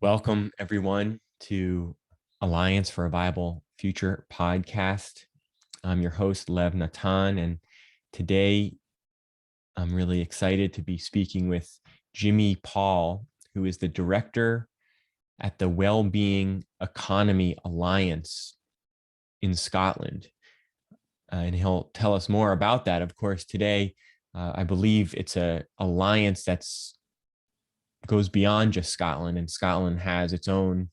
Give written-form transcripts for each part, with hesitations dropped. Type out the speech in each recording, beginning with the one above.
Welcome, everyone, to Alliance for a Viable Future podcast. I'm your host, Lev Natan, and today I'm really excited to be speaking with Jimmy Paul, who is the director at the Wellbeing Economy Alliance in Scotland. And he'll tell us more about that. Of course, today, I believe it's an alliance that's goes beyond just Scotland, and Scotland has its own,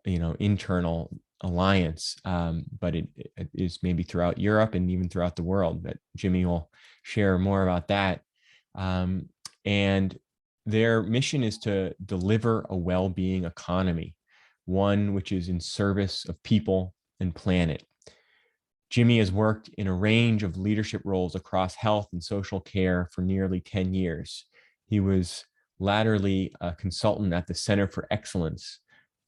internal alliance, but it is maybe throughout Europe and even throughout the world. But Jimmy will share more about that. And their mission is to deliver a well-being economy, one which is in service of people and planet. Jimmy has worked in a range of leadership roles across health and social care for nearly 10 years. He was latterly a consultant at the Center for Excellence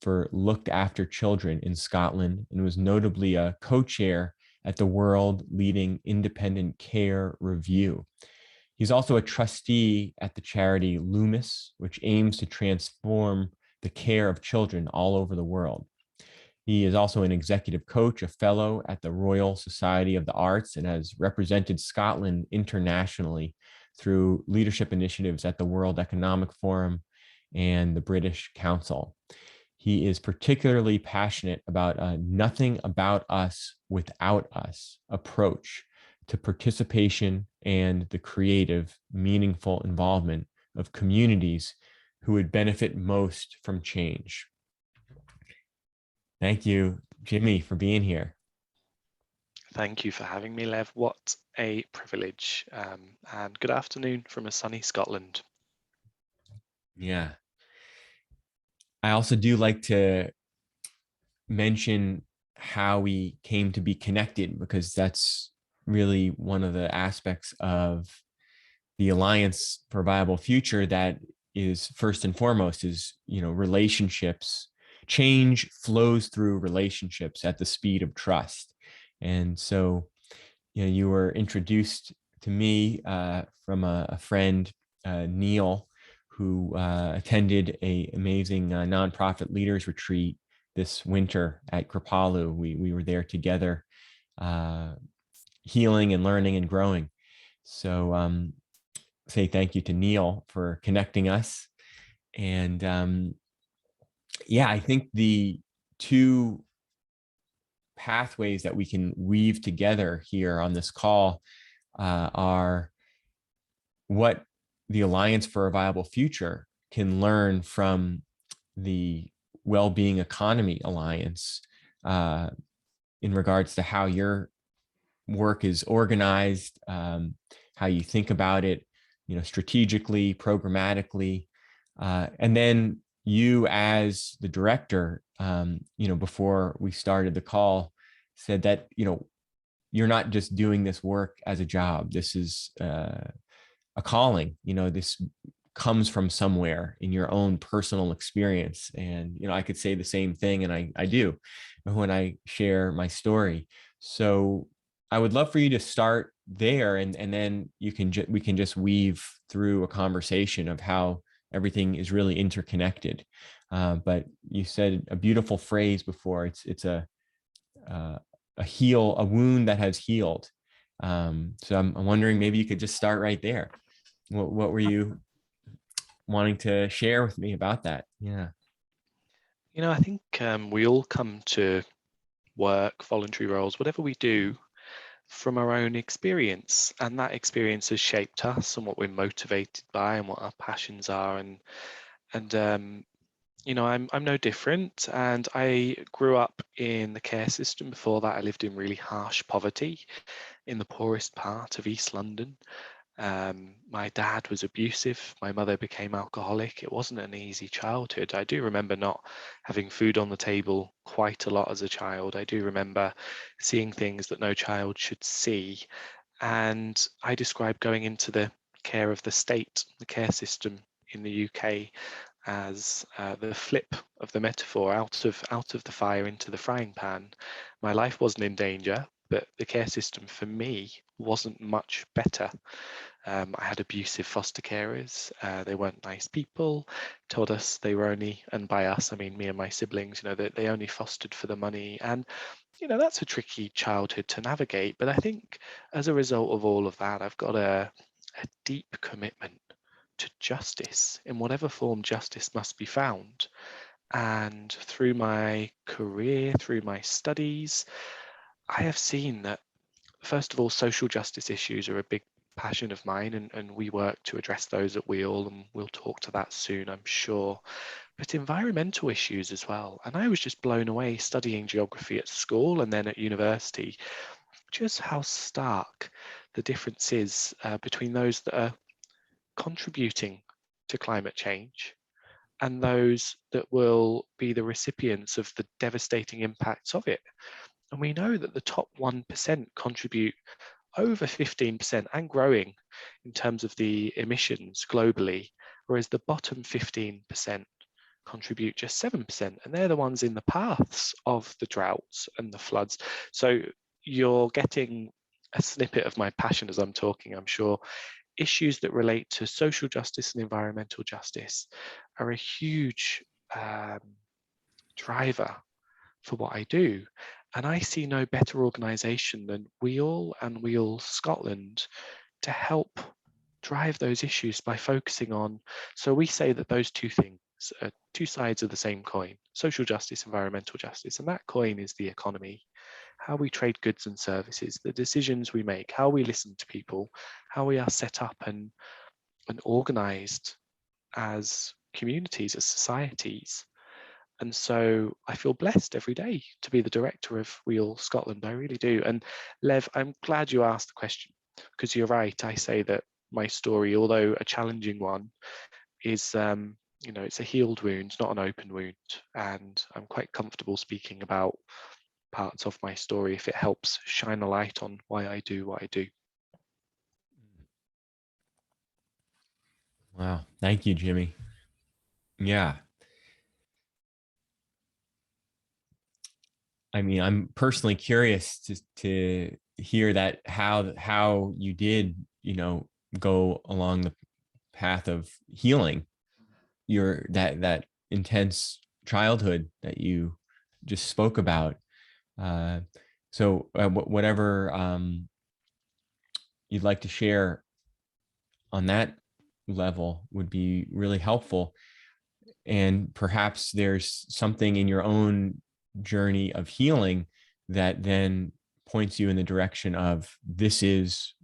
for Looked After Children in Scotland, and was notably a co-chair at the World Leading Independent Care Review. He's also a trustee at the charity Loomis, which aims to transform the care of children all over the world. He is also an executive coach, a fellow at the Royal Society of the Arts, and has represented Scotland internationally through leadership initiatives at the World Economic Forum and the British Council. He is particularly passionate about a nothing about us without us approach to participation and the creative, meaningful involvement of communities who would benefit most from change. Thank you, Jimmy, for being here. Thank you for having me, Lev. What a privilege. And good afternoon from a sunny Scotland. Yeah. I also do like to mention how we came to be connected, because that's really one of the aspects of the Alliance for a Viable Future that is first and foremost is, relationships. Change flows through relationships at the speed of trust. And so, you were introduced to me from a friend, Neil, who attended an amazing nonprofit leaders retreat this winter at Kripalu. We were there together, healing and learning and growing. So say thank you to Neil for connecting us. And I think the two pathways that we can weave together here on this call are what the Alliance for a Viable Future can learn from the Wellbeing Economy Alliance in regards to how your work is organized, how you think about it, strategically, programmatically, and then you as the director, before we started the call, said that, you're not just doing this work as a job. This is a calling. This comes from somewhere in your own personal experience. And, I could say the same thing, and I do when I share my story. So I would love for you to start there, and then we can just weave through a conversation of how everything is really interconnected. But you said a beautiful phrase before. It's a wound that has healed. So I'm wondering, maybe you could just start right there. What were you wanting to share with me about that? Yeah. I think we all come to work, voluntary roles, whatever we do, from our own experience, and that experience has shaped us and what we're motivated by and what our passions are. And I'm no different, and I grew up in the care system. Before that, I lived in really harsh poverty in the poorest part of East London. My dad was abusive. My mother became alcoholic. It wasn't an easy childhood. I do remember not having food on the table quite a lot as a child. I do remember seeing things that no child should see. And I describe going into the care of the state, the care system in the UK, as the flip of the metaphor, out of the fire into the frying pan. My life wasn't in danger, but the care system for me wasn't much better. I had abusive foster carers. They weren't nice people, told us they were only, and by us, I mean me and my siblings, they only fostered for the money. And, that's a tricky childhood to navigate. But I think as a result of all of that, I've got a deep commitment to justice in whatever form justice must be found. And through my career, through my studies, I have seen that, first of all, social justice issues are a big passion of mine, and we work to address those at Wheel, and we'll talk to that soon, I'm sure. But environmental issues as well. And I was just blown away studying geography at school and then at university, just how stark the difference is between those that are contributing to climate change and those that will be the recipients of the devastating impacts of it. And we know that the top 1% contribute over 15% and growing in terms of the emissions globally, whereas the bottom 15% contribute just 7%. And they're the ones in the paths of the droughts and the floods. So you're getting a snippet of my passion as I'm talking, I'm sure. Issues that relate to social justice and environmental justice are a huge driver for what I do. And I see no better organisation than Wheel and Wheel Scotland to help drive those issues by focusing on. So we say that those two things are two sides of the same coin: social justice, environmental justice. And that coin is the economy, how we trade goods and services, the decisions we make, how we listen to people, how we are set up and organised as communities, as societies. And so I feel blessed every day to be the director of Wheel Scotland. I really do. And Lev, I'm glad you asked the question, because you're right. I say that my story, although a challenging one, is it's a healed wound, not an open wound. And I'm quite comfortable speaking about parts of my story if it helps shine a light on why I do what I do. Wow. Thank you, Jimmy. Yeah. I mean, I'm personally curious to hear that how you did, go along the path of healing your that intense childhood that you just spoke about. Uh, whatever you'd like to share on that level would be really helpful. And perhaps there's something in your own journey of healing that then points you in the direction of this is,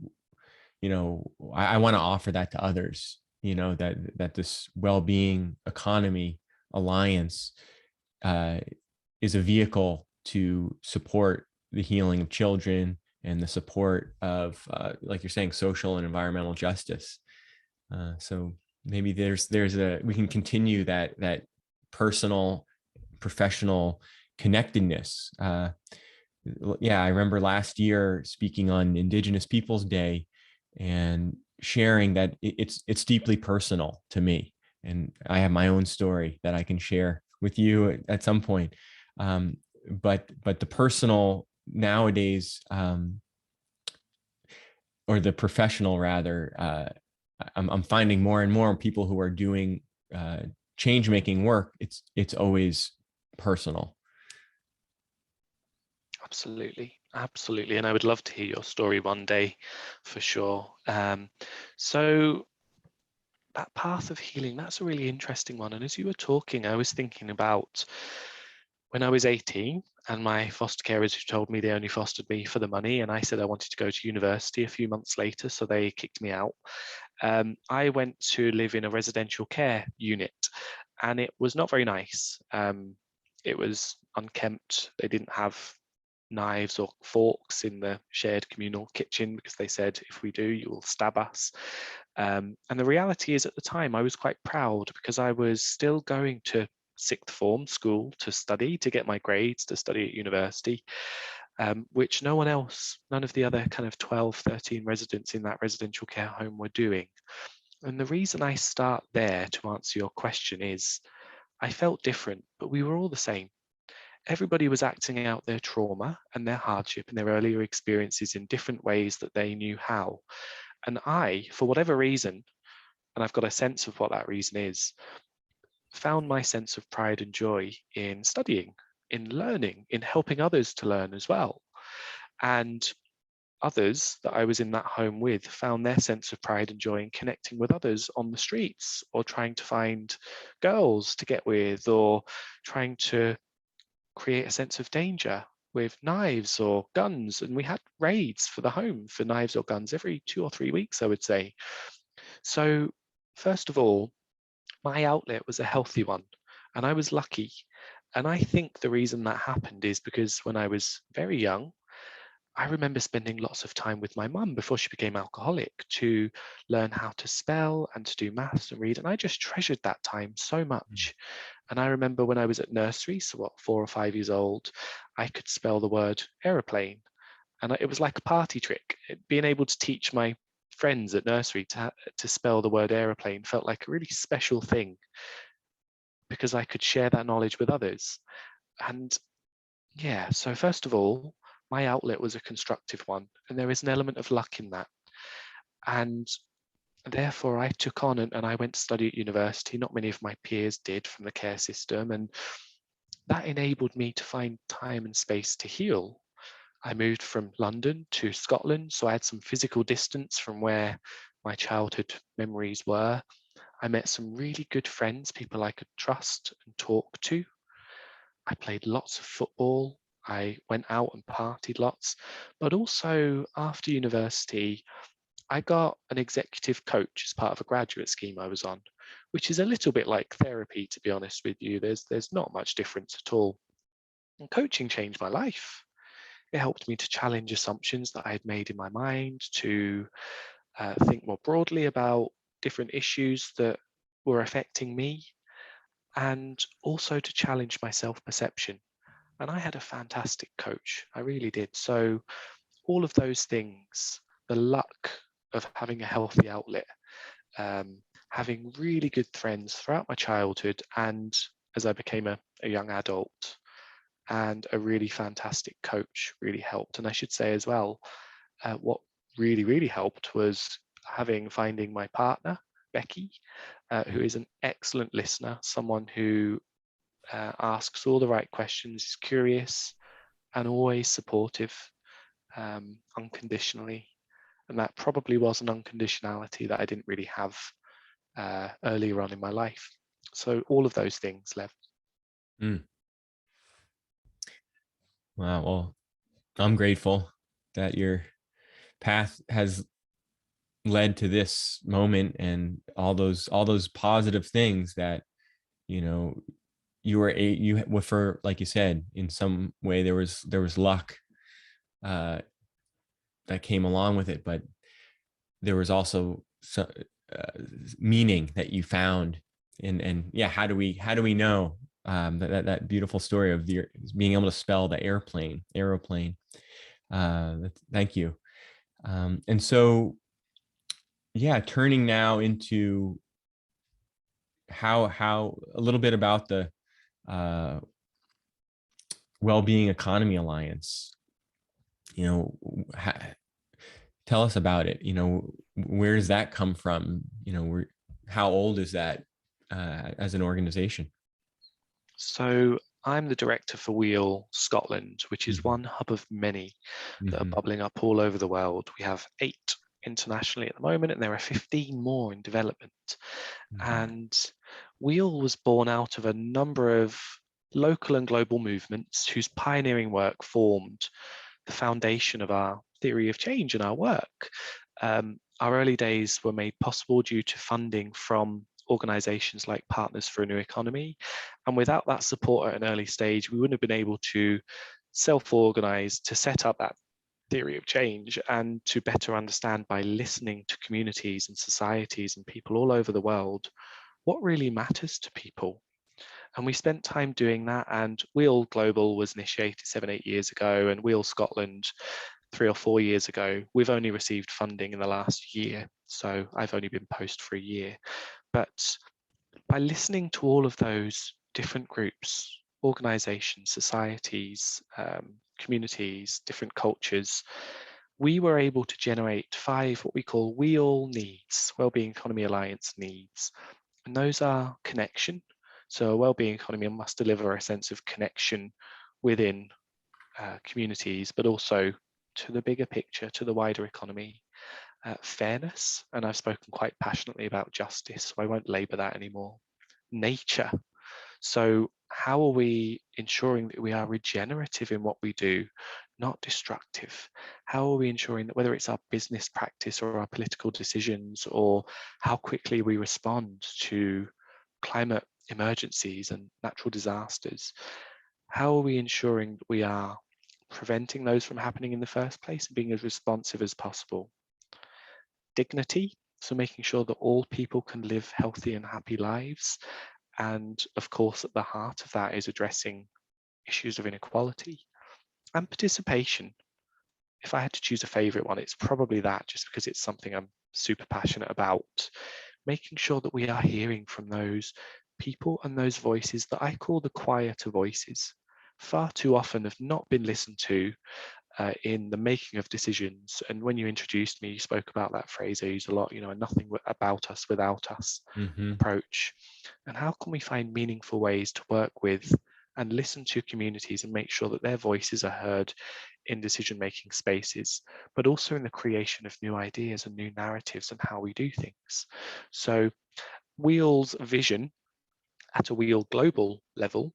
I want to offer that to others, that this Wellbeing Economy Alliance is a vehicle to support the healing of children and the support of, like you're saying, social and environmental justice. So maybe we can continue that personal, professional connectedness. Yeah, I remember last year speaking on Indigenous Peoples Day and sharing that it's deeply personal to me, and I have my own story that I can share with you at some point. But the personal nowadays, or the professional rather, I'm finding more and more people who are doing change making work. It's always personal. Absolutely, absolutely. And I would love to hear your story one day, for sure. So that path of healing, that's a really interesting one. And as you were talking, I was thinking about when I was 18 and my foster carers who told me they only fostered me for the money, and I said I wanted to go to university a few months later, so they kicked me out. I went to live in a residential care unit, and it was not very nice. It was unkempt. They didn't have knives or forks in the shared communal kitchen because they said, if we do, you will stab us. And the reality is, at the time, I was quite proud because I was still going to sixth form school to study, to get my grades, to study at university, which no one else, none of the other kind of 12, 13 residents in that residential care home were doing. And the reason I start there to answer your question is I felt different, but we were all the same. Everybody was acting out their trauma and their hardship and their earlier experiences in different ways that they knew how. And I, for whatever reason, and I've got a sense of what that reason is, found my sense of pride and joy in studying, in learning, in helping others to learn as well. And others that I was in that home with found their sense of pride and joy in connecting with others on the streets, or trying to find girls to get with, or trying to create a sense of danger with knives or guns. And we had raids for the home for knives or guns every 2 or 3 weeks, I would say. So, first of all, my outlet was a healthy one, and I was lucky. And I think the reason that happened is because when I was very young, I remember spending lots of time with my mum before she became alcoholic to learn how to spell and to do maths and read. And I just treasured that time so much. And I remember when I was at nursery, so what, 4 or 5 years old, I could spell the word aeroplane. And it was like a party trick. Being able to teach my friends at nursery to spell the word aeroplane felt like a really special thing, because I could share that knowledge with others. And yeah, so first of all, my outlet was a constructive one, and there is an element of luck in that. And therefore, I took on and I went to study at university. Not many of my peers did from the care system, and that enabled me to find time and space to heal. I moved from London to Scotland, so I had some physical distance from where my childhood memories were. I met some really good friends, people I could trust and talk to. I played lots of football. I went out and partied lots. But also after university, I got an executive coach as part of a graduate scheme I was on, which is a little bit like therapy, to be honest with you. There's not much difference at all. And coaching changed my life. It helped me to challenge assumptions that I had made in my mind, to think more broadly about different issues that were affecting me, and also to challenge my self-perception. And I had a fantastic coach. I really did. So all of those things, the luck of having a healthy outlet, having really good friends throughout my childhood and as I became a young adult, and a really fantastic coach really helped. And I should say as well, what really helped was finding my partner, Becky, who is an excellent listener, someone who asks all the right questions, is curious, and always supportive, unconditionally. And that probably was an unconditionality that I didn't really have earlier on in my life. So all of those things, Lev. Mm. Wow. Well, I'm grateful that your path has led to this moment and all those positive things that, you know, for, like you said, in some way there was luck uh that came along with it, but there was also some meaning that you found. And yeah, how do we know that beautiful story of being able to spell the aeroplane. Thank you. And so, yeah, turning now into how a little bit about the uh, Wellbeing Economy Alliance. You know, tell us about it. Where does that come from? How old is that as an organization? So I'm the director for Wheel Scotland, which is Mhm. one hub of many that are Mhm. bubbling up all over the world. We have 8 internationally at the moment, and there are 15 more in development. Mhm. And Wheel was born out of a number of local and global movements whose pioneering work formed the foundation of our theory of change and our work. Our early days were made possible due to funding from organizations like Partners for a New Economy. And without that support at an early stage, we wouldn't have been able to self-organize to set up that theory of change, and to better understand by listening to communities and societies and people all over the world what really matters to people. And we spent time doing that. And Wheel Global was initiated 7, 8 years ago, and Wheel Scotland 3 or 4 years ago. We've only received funding in the last year, so I've only been post for a year. But by listening to all of those different groups, organizations, societies, communities, different cultures, we were able to generate 5 what we call WEAL needs, Wellbeing Economy Alliance needs. And those are connection. So a wellbeing economy must deliver a sense of connection within communities, but also to the bigger picture, to the wider economy. Fairness, and I've spoken quite passionately about justice, so I won't labour that anymore. Nature. So how are we ensuring that we are regenerative in what we do, not destructive? How are we ensuring that whether it's our business practice or our political decisions or how quickly we respond to climate emergencies and natural disasters, how are we ensuring that we are preventing those from happening in the first place and being as responsive as possible? Dignity, so making sure that all people can live healthy and happy lives. And of course, at the heart of that is addressing issues of inequality and participation. If I had to choose a favorite one, it's probably that, just because it's something I'm super passionate about. Making sure that we are hearing from those people and those voices that I call the quieter voices, far too often have not been listened to in the making of decisions. And when you introduced me, you spoke about that phrase I use a lot, nothing about us without us approach. And how can we find meaningful ways to work with and listen to communities and make sure that their voices are heard in decision-making spaces, but also in the creation of new ideas and new narratives and how we do things. So WEAL's vision at a WEAL global level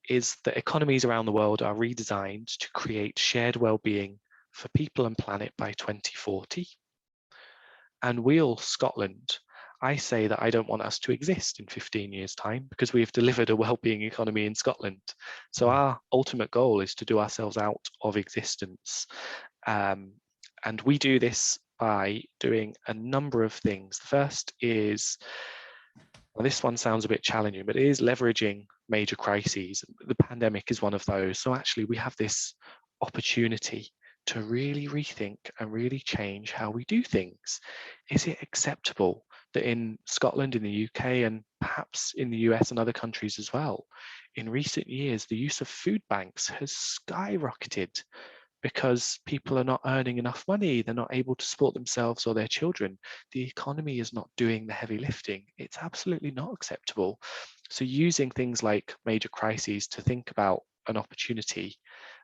is that economies around the world are redesigned to create shared well-being for people and planet by 2040. And WEAL Scotland, I say that I don't want us to exist in 15 years' time because we have delivered a well-being economy in Scotland. So our ultimate goal is to do ourselves out of existence. And we do this by doing a number of things. The first is, well, this one sounds a bit challenging, but it is leveraging major crises. The pandemic is one of those. So actually we have this opportunity to really rethink and really change how we do things. Is it acceptable that in Scotland, in the UK, and perhaps in the US and other countries as well, in recent years, the use of food banks has skyrocketed because people are not earning enough money, they're not able to support themselves or their children. The economy is not doing the heavy lifting. It's absolutely not acceptable. So using things like major crises to think about an opportunity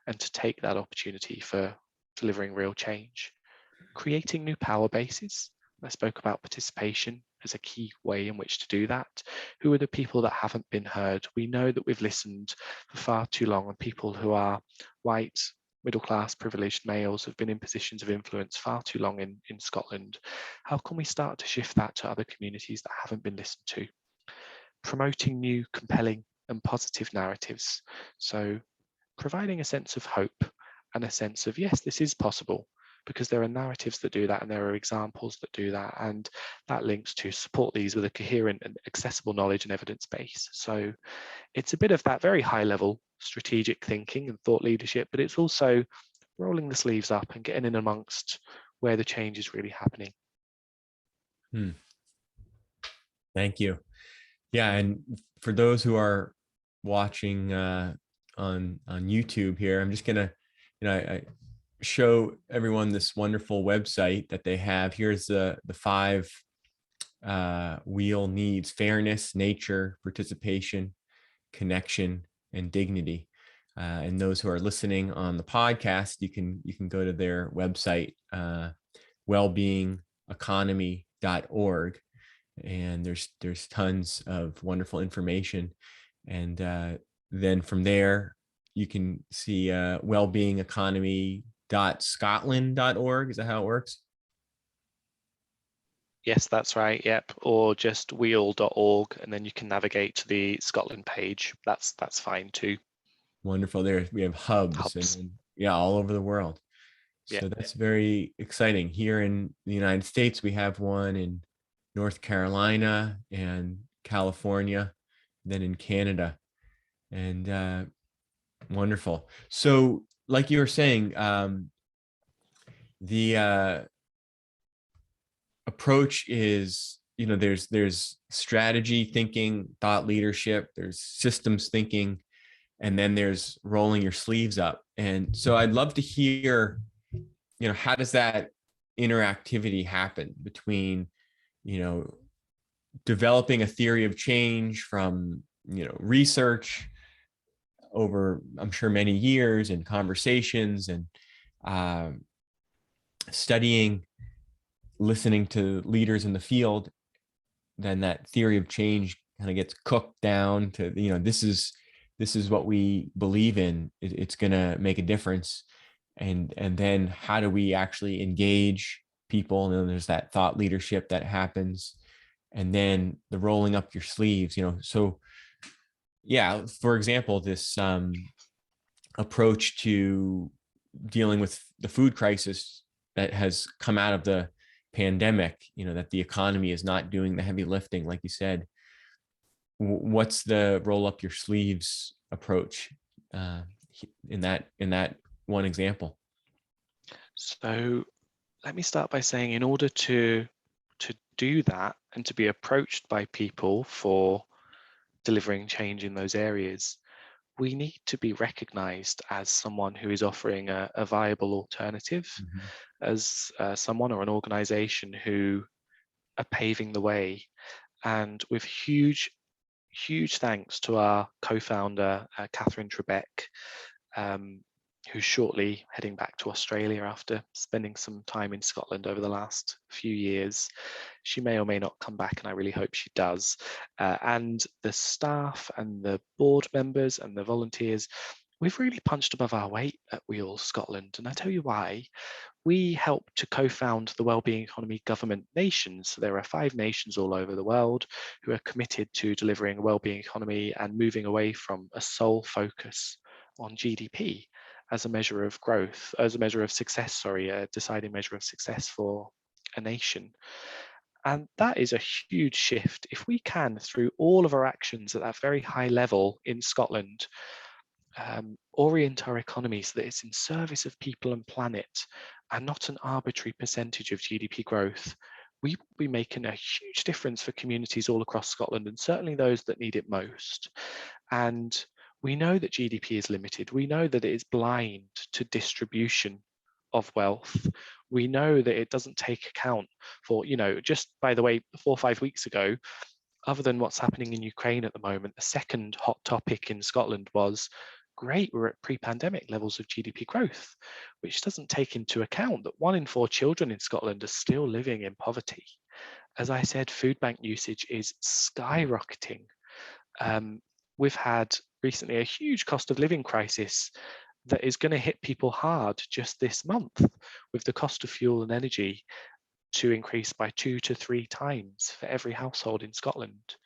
and to take that opportunity for delivering real change. Creating new power bases. I spoke about participation as a key way in which to do that. Who are the people that haven't been heard? We know that we've listened for far too long, and people who are white, middle-class, privileged males have been in positions of influence far too long in Scotland. How can we start to shift that to other communities that haven't been listened to? Promoting new, compelling and positive narratives. So providing a sense of hope and a sense of, yes, this is possible, because there are narratives that do that and there are examples that do that, and that links to support these with a coherent and accessible knowledge and evidence base. So it's a bit of that very high level strategic thinking and thought leadership, but it's also rolling the sleeves up and getting in amongst where the change is really happening. Thank you. Yeah, and for those who are watching on YouTube here, I'm just gonna, I show everyone this wonderful website that they have. Here's the 5 WEAL needs: fairness, nature, participation, connection, and dignity. And those who are listening on the podcast, you can go to their website, wellbeingeconomy.org, and there's tons of wonderful information. And then from there, you can see wellbeingeconomy.scotland.org. Is that how it works? Yes, that's right. Yep. Or just wheel.org, and then you can navigate to the Scotland page. That's fine too. Wonderful. There we have hubs. And yeah, all over the world. So Yeah. that's very exciting. Here in the United States, we have one in North Carolina and California, then in Canada. And wonderful. So like you were saying, the approach is, there's strategy thinking, thought leadership, there's systems thinking, and then there's rolling your sleeves up. And so I'd love to hear, how does that interactivity happen between, you know, developing a theory of change from, research over, I'm sure, many years and conversations and uh, studying, listening to leaders in the field, then that theory of change kind of gets cooked down to, this is what we believe in. It's going to make a difference. And then how do we actually engage people? And then there's that thought leadership that happens, and then the rolling up your sleeves. So yeah, for example, this approach to dealing with the food crisis that has come out of the pandemic, that the economy is not doing the heavy lifting, like you said. What's the roll up your sleeves approach uh, in that one example? So let me start by saying, in order to do that and to be approached by people for delivering change in those areas, we need to be recognized as someone who is offering a viable alternative, Mhm. as someone or an organization who are paving the way. And with huge thanks to our co-founder, Catherine Trebek, um, who's shortly heading back to Australia after spending some time in Scotland over the last few years. She may or may not come back, and I really hope she does. And the staff and the board members and the volunteers, we've really punched above our weight at Wheels Scotland. And I tell you why. We help to co-found the Wellbeing Economy Government Nations. So there are 5 nations all over the world who are committed to delivering a wellbeing economy and moving away from a sole focus on GDP as a measure of growth, as a measure of success, a deciding measure of success for a nation. And that is a huge shift. If we can, through all of our actions at that very high level in Scotland, orient our economy so that it's in service of people and planet and not an arbitrary percentage of GDP growth, we will be making a huge difference for communities all across Scotland, and certainly those that need it most. And we know that GDP is limited. We know that it is blind to distribution of wealth. We know that it doesn't take account for, just by the way, 4 or 5 weeks ago, other than what's happening in Ukraine at the moment, the second hot topic in Scotland was, great, we're at pre-pandemic levels of GDP growth, which doesn't take into account that 1 in 4 children in Scotland are still living in poverty. As I said, food bank usage is skyrocketing. We've had recently a huge cost of living crisis that is going to hit people hard just this month, with the cost of fuel and energy to increase by 2 to 3 times for every household in Scotland.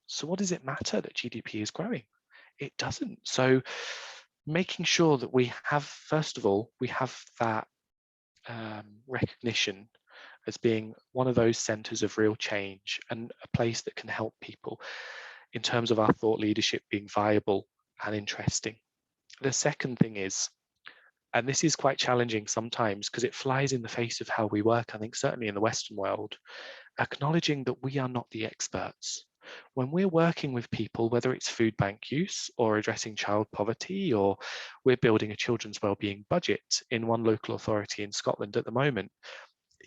So what does it matter that GDP is growing? It doesn't. So making sure that we have, first of all, we have that recognition as being one of those centers of real change and a place that can help people in terms of our thought leadership being viable and interesting. The second thing is, and this is quite challenging sometimes because it flies in the face of how we work, I think certainly in the Western world, acknowledging that we are not the experts. When we're working with people, whether it's food bank use or addressing child poverty, or we're building a children's wellbeing budget in one local authority in Scotland at the moment,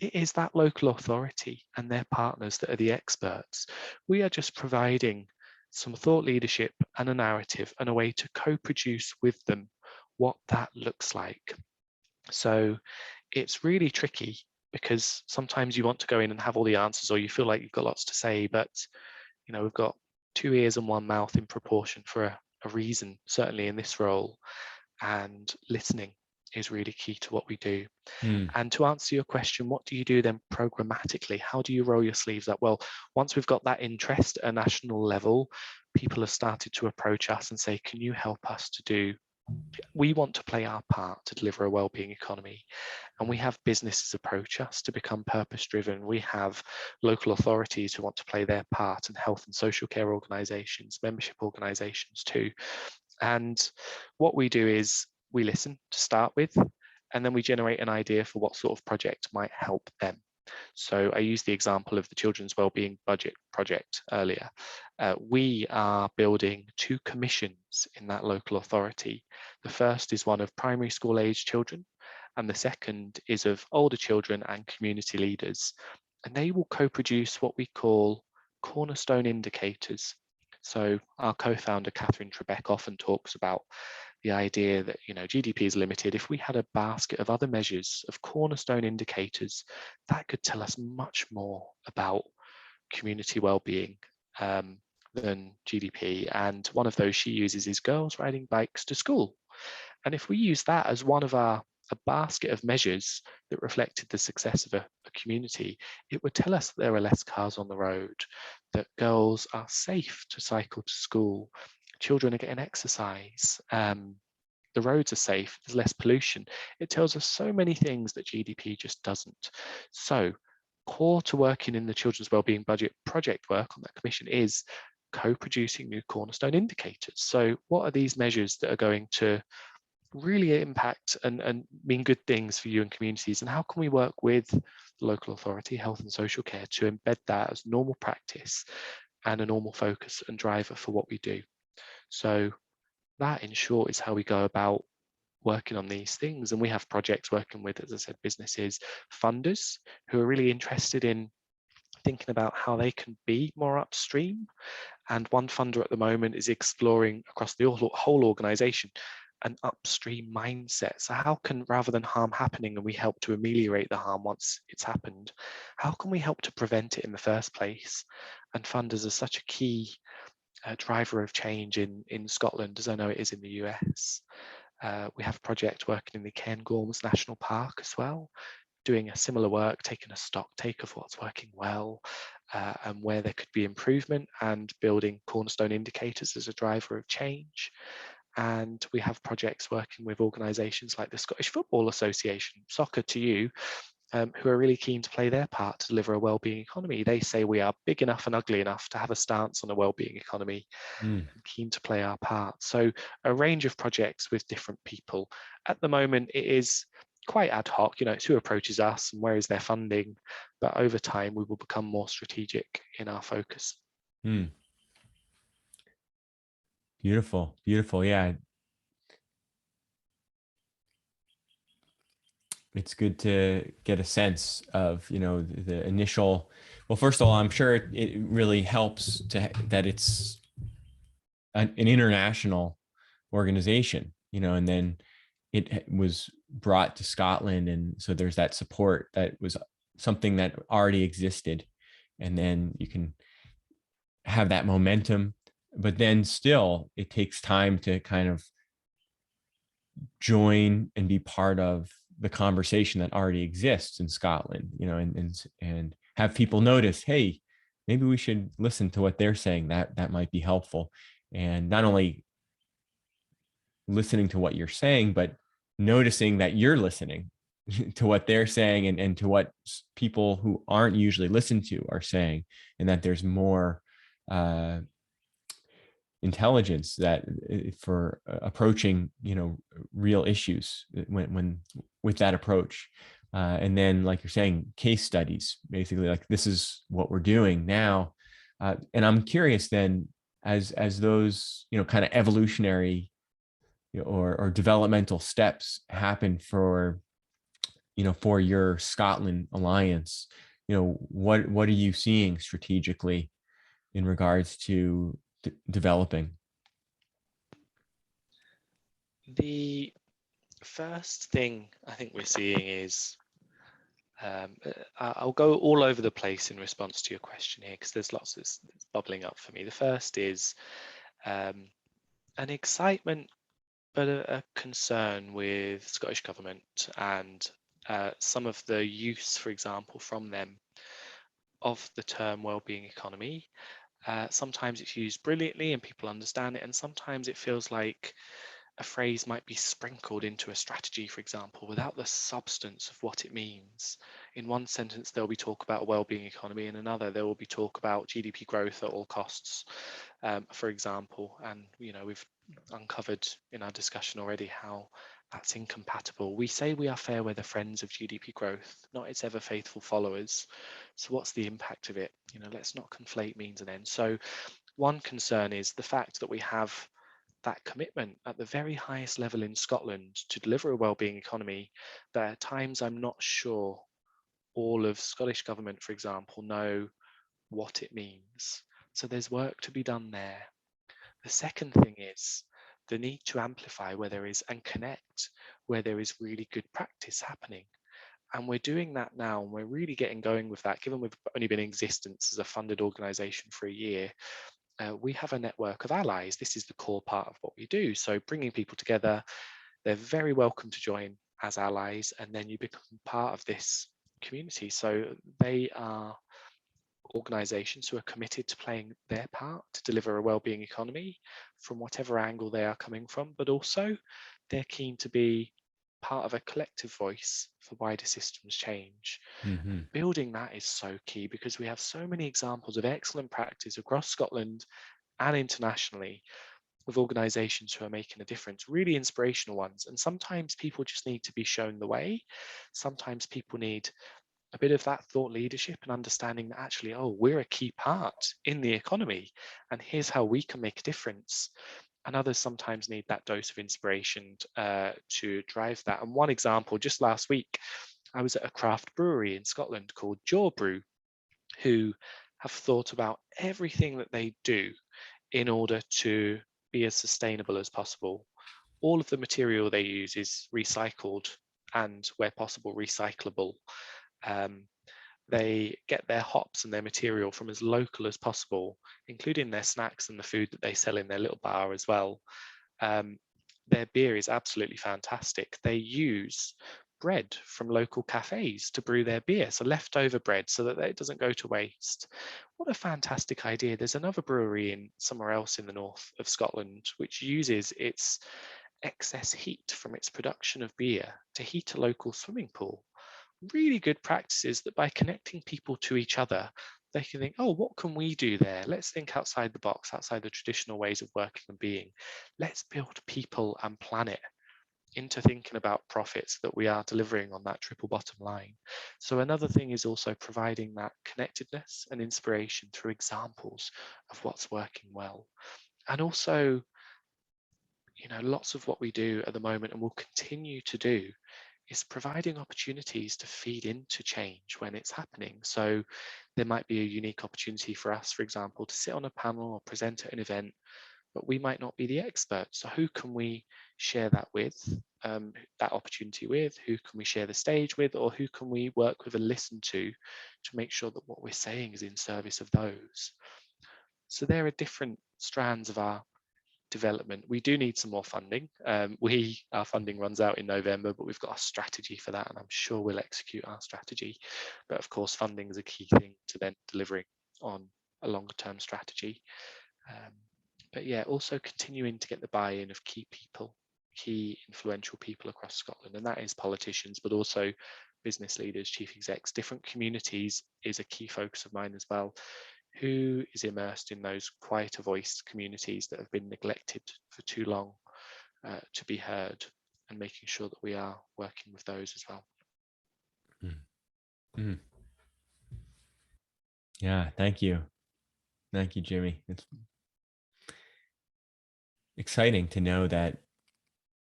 it is that local authority and their partners that are the experts. We are just providing some thought leadership and a narrative and a way to co-produce with them what that looks like. So it's really tricky because sometimes you want to go in and have all the answers, or you feel like you've got lots to say, but we've got 2 ears and 1 mouth in proportion for a reason, certainly in this role. And listening is really key to what we do. Hmm. And to answer your question, what do you do then programmatically? How do you roll your sleeves up? Well, once we've got that interest at a national level, people have started to approach us and say, can you help us to do, we want to play our part to deliver a wellbeing economy. And we have businesses approach us to become purpose driven. We have local authorities who want to play their part, and health and social care organizations, membership organizations too. And what we do is we listen to start with, and then we generate an idea for what sort of project might help them. So I used the example of the Children's Wellbeing Budget project earlier. We are building 2 commissions in that local authority. The first is one of primary school age children, and the second is of older children and community leaders. And they will co-produce what we call cornerstone indicators. So our co-founder, Catherine Trebek, often talks about the idea that, GDP is limited. If we had a basket of other measures, of cornerstone indicators, that could tell us much more about community well-being than GDP. And one of those she uses is girls riding bikes to school. And if we use that as one of a basket of measures that reflected the success of a community, it would tell us that there are less cars on the road, that girls are safe to cycle to school, children are getting exercise, the roads are safe, there's less pollution. It tells us so many things that GDP just doesn't. So core to working in the Children's Wellbeing Budget project work on that commission is co-producing new cornerstone indicators. So what are these measures that are going to really impact and mean good things for you and communities, and how can we work with the local authority, health and social care, to embed that as normal practice and a normal focus and driver for what we do? So that, in short, is how we go about working on these things. And we have projects working with, as I said, businesses, funders who are really interested in thinking about how they can be more upstream. And one funder at the moment is exploring across the whole organization an upstream mindset. So how can, rather than harm happening and we help to ameliorate the harm once it's happened, how can we help to prevent it in the first place? And funders are such a key driver of change in Scotland, as I know it is in the US. We have a project working in the Cairngorms National Park as well, doing a similar work, taking a stock take of what's working well and where there could be improvement, and building cornerstone indicators as a driver of change. And we have projects working with organisations like the Scottish Football Association, Soccer to You, who are really keen to play their part to deliver a wellbeing economy. They say we are big enough and ugly enough to have a stance on a wellbeing economy, and keen to play our part. So a range of projects with different people. At the moment, it is quite ad hoc, it's who approaches us and where is their funding, but over time we will become more strategic in our focus. Beautiful, beautiful. Yeah, it's good to get a sense of the initial. Well, first of all, I'm sure it really helps that it's an international organization, and then it was brought to Scotland, and so there's that support that was something that already existed, and then you can have that momentum, but then still it takes time to kind of join and be part of the conversation that already exists in Scotland, and have people notice, hey, maybe we should listen to what they're saying. That might be helpful. And not only listening to what you're saying, but noticing that you're listening to what they're saying, and to what people who aren't usually listened to are saying, and that there's more intelligence that for approaching real issues when with that approach, and then, like you're saying, case studies, basically, like, this is what we're doing now. And I'm curious then, as those kind of evolutionary or developmental steps happen for for your Scotland Alliance, what are you seeing strategically in regards to developing? The first thing I think we're seeing is, I'll go all over the place in response to your question here, because there's lots that's bubbling up for me. The first is an excitement, but a concern with Scottish Government and some of the use, for example, from them of the term wellbeing economy. Sometimes it's used brilliantly and people understand it, and sometimes it feels like a phrase might be sprinkled into a strategy, for example, without the substance of what it means. In one sentence, there'll be talk about a well-being economy. In another, there will be talk about GDP growth at all costs, for example. And we've uncovered in our discussion already how that's incompatible. We say we are fair weather friends of GDP growth, not its ever faithful followers. So what's the impact of it? Let's not conflate means and ends. So one concern is the fact that we have that commitment at the very highest level in Scotland to deliver a wellbeing economy that at times I'm not sure all of Scottish government, for example, know what it means. So there's work to be done there. The second thing is the need to amplify where there is and connect where there is really good practice happening. And we're doing that now, and we're really getting going with that. Given we've only been in existence as a funded organisation for a year, we have a network of allies. This is the core part of what we do. So bringing people together, they're very welcome to join as allies, and then you become part of this community. So they are organisations who are committed to playing their part to deliver a wellbeing economy from whatever angle they are coming from, but also they're keen to be part of a collective voice for wider systems change. Mm-hmm. Building that is so key because we have so many examples of excellent practice across Scotland and internationally with organisations who are making a difference, really inspirational ones. And sometimes people just need to be shown the way. Sometimes people need a bit of that thought leadership and understanding that actually, oh, we're a key part in the economy, and here's how we can make a difference. And others sometimes need that dose of inspiration to drive that. And one example, just last week, I was at a craft brewery in Scotland called Jaw Brew, who have thought about everything that they do in order to be as sustainable as possible. All of the material they use is recycled and, where possible, recyclable. Um, they get their hops and their material from as local as possible, including their snacks and the food that they sell in their little bar as well. Um, their beer is absolutely fantastic. They use bread from local cafes to brew their beer, so leftover bread so that it doesn't go to waste. What a fantastic idea. There's another brewery in somewhere else in the north of Scotland which uses its excess heat from its production of beer to heat a local swimming pool. Really good practices that by connecting people to each other, they can think, oh, what can we do there? Let's think outside the box, outside the traditional ways of working and being. Let's build people and planet into thinking about profits that we are delivering on that triple bottom line. So another thing is also providing that connectedness and inspiration through examples of what's working well. And also, lots of what we do at the moment and will continue to do is providing opportunities to feed into change when it's happening. So there might be a unique opportunity for us, for example, to sit on a panel or present at an event, but we might not be the expert. So who can we share that with, that opportunity with? Who can we share the stage with? Or who can we work with and listen to make sure that what we're saying is in service of those? So there are different strands of our development. We do need some more funding. Our funding runs out in November, but we've got a strategy for that, and I'm sure we'll execute our strategy. But of course, funding is a key thing to then delivering on a longer term strategy. But yeah, also continuing to get the buy-in of key people, key influential people across Scotland, and that is politicians, but also business leaders, chief execs, different communities is a key focus of mine as well. Who is immersed in those quieter voiced communities that have been neglected for too long to be heard, and making sure that we are working with those as well. Mm-hmm. Yeah, thank you. Thank you, Jimmy. It's exciting to know that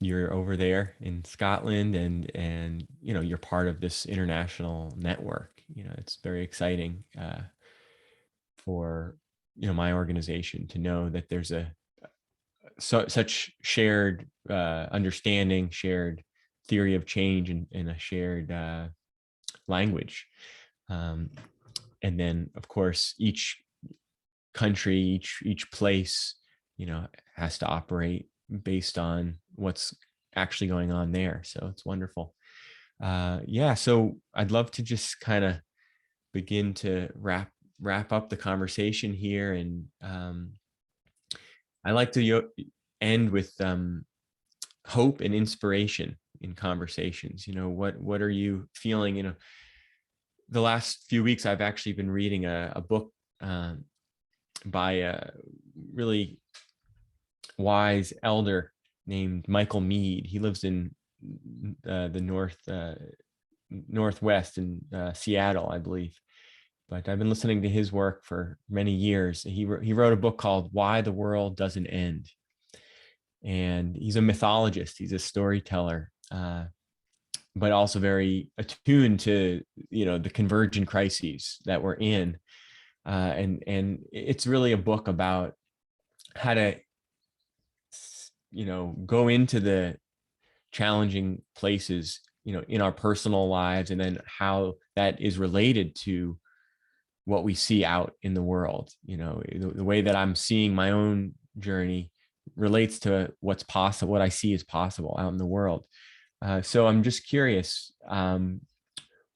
you're over there in Scotland and you're part of this international network. It's very exciting for my organization to know that there's such shared understanding, shared theory of change, and a shared language. And then, of course, each country, each place, has to operate based on what's actually going on there. So it's wonderful. Yeah. So I'd love to just kind of begin to wrap up the conversation here, and I like to end with hope and inspiration in conversations. What are you feeling? The last few weeks, I've actually been reading a book by a really wise elder named Michael Mead. He lives in the northwest in Seattle, I believe. But I've been listening to his work for many years. He wrote a book called "Why the World Doesn't End," and he's a mythologist. He's a storyteller, but also very attuned to the convergent crises that we're in, and it's really a book about how to go into the challenging places in our personal lives, and then how that is related to what we see out in the world. The way that I'm seeing my own journey relates to what's possible, what I see is possible out in the world. So I'm just curious,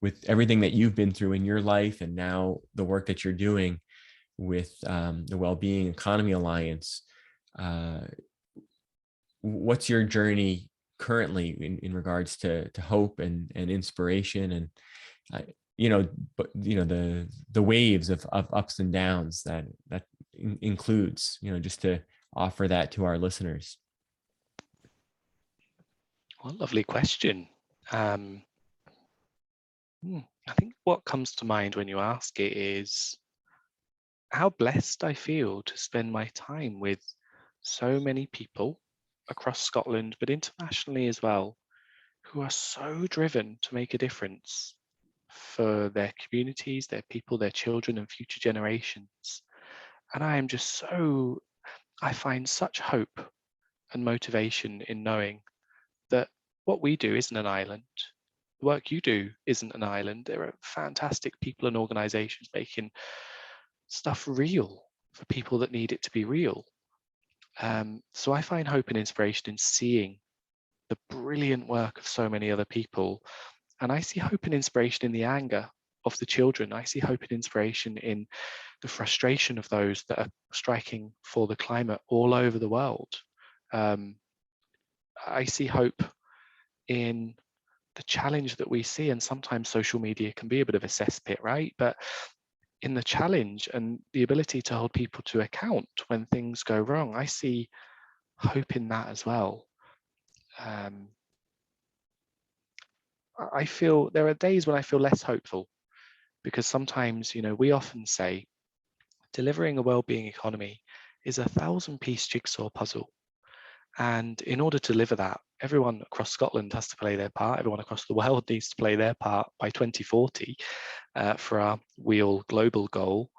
with everything that you've been through in your life, and now the work that you're doing with the Wellbeing Economy Alliance, what's your journey currently in regards to hope and inspiration, and but the waves of ups and downs that includes, just to offer that to our listeners. Well, lovely question. I think what comes to mind when you ask it is how blessed I feel to spend my time with so many people across Scotland, but internationally as well, who are so driven to make a difference for their communities, their people, their children, and future generations. And I find such hope and motivation in knowing that what we do isn't an island. The work you do isn't an island. There are fantastic people and organizations making stuff real for people that need it to be real. So I find hope and inspiration in seeing the brilliant work of so many other people. And I see hope and inspiration in the anger of the children. I see hope and inspiration in the frustration of those that are striking for the climate all over the world. I see hope in the challenge that we see, and sometimes social media can be a bit of a cesspit, right? But in the challenge and the ability to hold people to account when things go wrong, I see hope in that as well. I feel there are days when I feel less hopeful, because sometimes, we often say delivering a well-being economy is a 1,000-piece jigsaw puzzle. And in order to deliver that, everyone across Scotland has to play their part. Everyone across the world needs to play their part by 2040 for our WEAL global goal.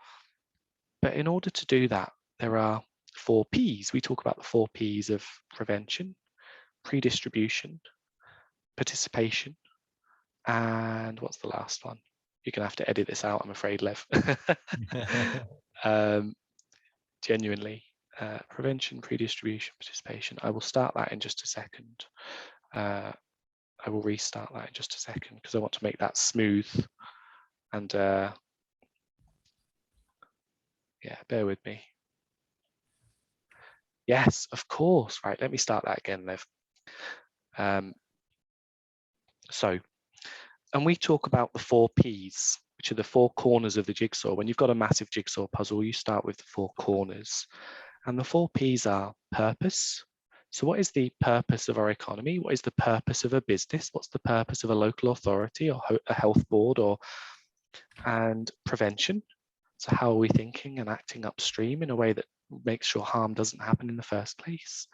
But in order to do that, there are 4 Ps. We talk about the 4 Ps of prevention, pre-distribution, participation, and what's the last one? You're going to have to edit this out, I'm afraid, Lev. Genuinely. Prevention, pre-distribution, participation. I will start that in just a second. I will restart that in just a second because I want to make that smooth. And yeah, bear with me. Yes, of course. Right, let me start that again, Lev. And we talk about the 4 Ps, which are the 4 corners of the jigsaw. When you've got a massive jigsaw puzzle, you start with the 4 corners. And the 4 Ps are purpose. So what is the purpose of our economy? What is the purpose of a business? What's the purpose of a local authority or a health board? And prevention. So how are we thinking and acting upstream in a way that makes sure harm doesn't happen in the first place?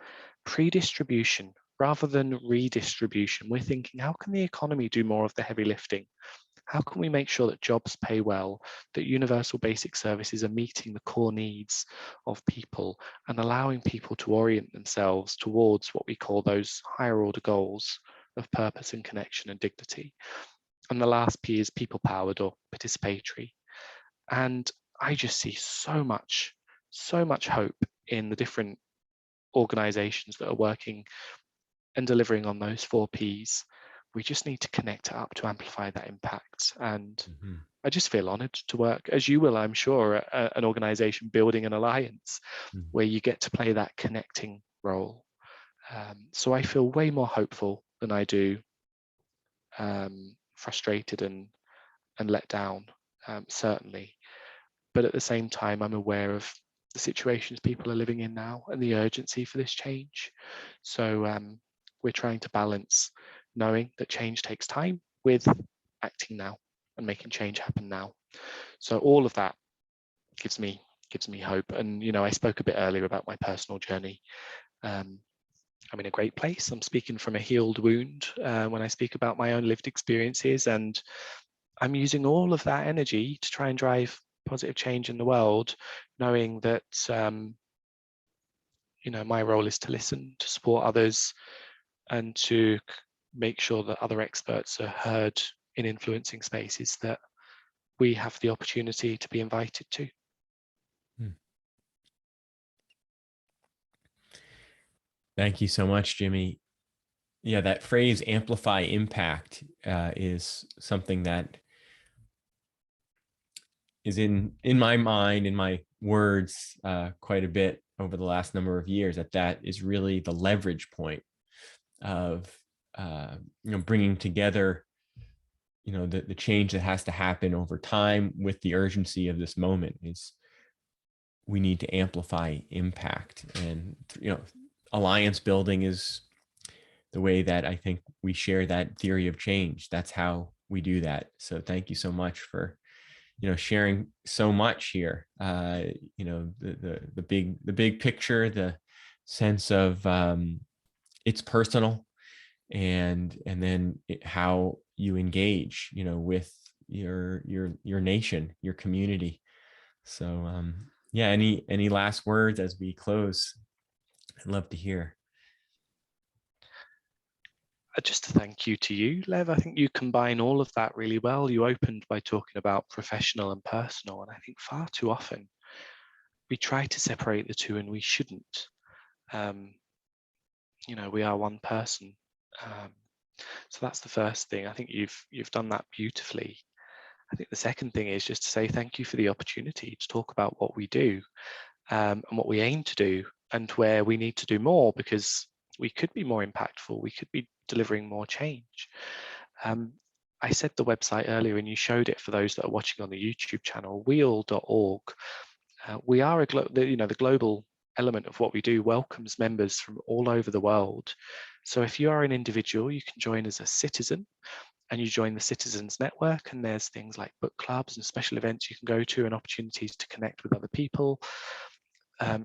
Pre-distribution. Rather than redistribution, we're thinking, how can the economy do more of the heavy lifting? How can we make sure that jobs pay well, that universal basic services are meeting the core needs of people and allowing people to orient themselves towards what we call those higher order goals of purpose and connection and dignity? And the last P is people powered or participatory. And I just see so much hope in the different organizations that are working and delivering on those 4 Ps. We just need to connect it up to amplify that impact. And I just feel honored to work, as you will, I'm sure, at an organization building an alliance where you get to play that connecting role. So I feel way more hopeful than I do frustrated and let down, certainly. But at the same time, I'm aware of the situations people are living in now and the urgency for this change. So we're trying to balance knowing that change takes time with acting now and making change happen now. So all of that gives me hope. And I spoke a bit earlier about my personal journey. I'm in a great place. I'm speaking from a healed wound when I speak about my own lived experiences, and I'm using all of that energy to try and drive positive change in the world, knowing that my role is to listen, to support others, and to make sure that other experts are heard in influencing spaces that we have the opportunity to be invited to. Thank you so much, Jimmy. Yeah, that phrase "amplify impact" is something that is in my mind, in my words, quite a bit over the last number of years. That is really the leverage point of bringing together the change that has to happen over time with the urgency of this moment. Is we need to amplify impact, and alliance building is the way that I think we share that theory of change. That's how we do that. So thank you so much for sharing so much here. The big picture, the sense of it's personal, and then how you engage with your nation, your community. So yeah, any last words as we close? I'd love to hear. Just a thank you to you, Lev. I think you combine all of that really well. You opened by talking about professional and personal, and I think far too often we try to separate the two, and we shouldn't. We are one person. So that's the first thing. I think you've done that beautifully. I think the second thing is just to say thank you for the opportunity to talk about what we do, and what we aim to do, and where we need to do more, because we could be more impactful. We could be delivering more change. I said the website earlier, and you showed it for those that are watching on the YouTube channel, wheel.org. We are the global element of what we do welcomes members from all over the world. So if you are an individual, you can join as a citizen, and you join the Citizens Network, and there's things like book clubs and special events you can go to, and opportunities to connect with other people.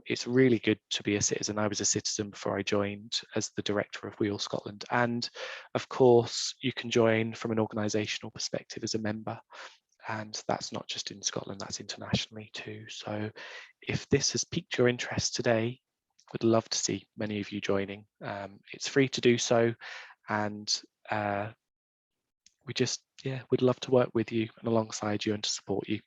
It's really good to be a citizen. I was a citizen before I joined as the director of Wheel Scotland. And of course, you can join from an organisational perspective as a member. And that's not just in Scotland, that's internationally too. So if this has piqued your interest today, would love to see many of you joining. It's free to do so. And we'd love to work with you and alongside you and to support you.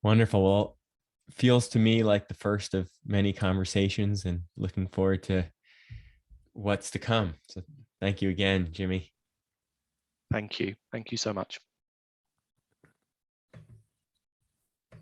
Wonderful. Well, feels to me like the first of many conversations, and looking forward to what's to come. So thank you again, Jimmy. Thank you. Thank you so much.